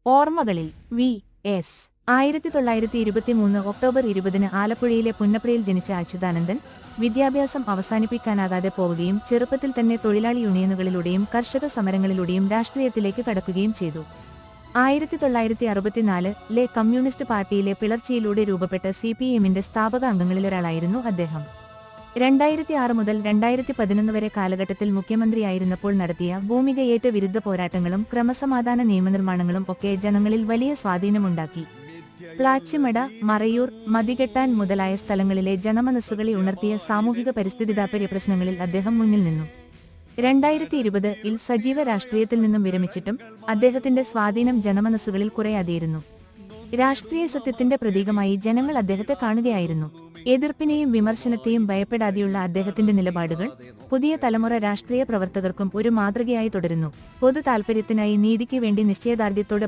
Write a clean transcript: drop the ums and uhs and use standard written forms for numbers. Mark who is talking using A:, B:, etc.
A: ഓർമ്മകളിൽ V. S. 1923 October 20 ആലപ്പുഴയിലെ പുന്നപ്രയിൽ ജനിച്ച അച്യുതാനന്ദൻ വിദ്യാഭ്യാസം അവസാനിപ്പിക്കാനാകാതെ പോവുകയും ചെറുപ്പത്തിൽ തന്നെ തൊഴിലാളി യൂണിയനുകളിലൂടെയും കർഷക സമരങ്ങളിലൂടെയും രാഷ്ട്രീയത്തിലേക്ക് കടക്കുകയും ചെയ്തു. 1964-ലെ കമ്മ്യൂണിസ്റ്റ് പാർട്ടിയിലെ പിളർച്ചയിലൂടെ രൂപപ്പെട്ട സിപിഎമ്മിന്റെ സ്ഥാപക അംഗങ്ങളിലൊരാളായിരുന്നു അദ്ദേഹം. 2006 മുതൽ 2011 വരെ കാലഘട്ടത്തിൽ മുഖ്യമന്ത്രിയായിരുന്നപ്പോൾ നടത്തിയ ഭൂമികയേറ്റ വിരുദ്ധ പോരാട്ടങ്ങളും ക്രമസമാധാന നിയമനിർമ്മാണങ്ങളും ഒക്കെ ജനങ്ങളിൽ വലിയ സ്വാധീനമുണ്ടാക്കി. പ്ലാച്ചിമട, മറയൂർ, മതികെട്ടാൻ മുതലായ സ്ഥലങ്ങളിലെ ജനമനസ്സുകളെ ഉണർത്തിയ സാമൂഹിക പരിസ്ഥിതിതാപര്യ പ്രശ്നങ്ങളിൽ അദ്ദേഹം മുന്നിൽ നിന്നു. 2020-ൽ സജീവ രാഷ്ട്രീയത്തിൽ നിന്നും വിരമിച്ചിട്ടും അദ്ദേഹത്തിന്റെ സ്വാധീനം ജനമനസ്സുകളിൽ കുറയാതെയിരുന്നു. രാഷ്ട്രീയ സത്യത്തിന്റെ പ്രതീകമായി ജനങ്ങൾ അദ്ദേഹത്തെ കാണുകയായിരുന്നു. എതിർപ്പിനെയും വിമർശനത്തെയും ഭയപ്പെടാതെയുള്ള അദ്ദേഹത്തിന്റെ നിലപാടുകൾ പുതിയ തലമുറ രാഷ്ട്രീയ പ്രവർത്തകർക്കും ഒരു മാതൃകയായി തുടരുന്നു. പൊതു താൽപര്യത്തിനായി നീതിക്ക് വേണ്ടി നിശ്ചയദാർഢ്യത്തോടെ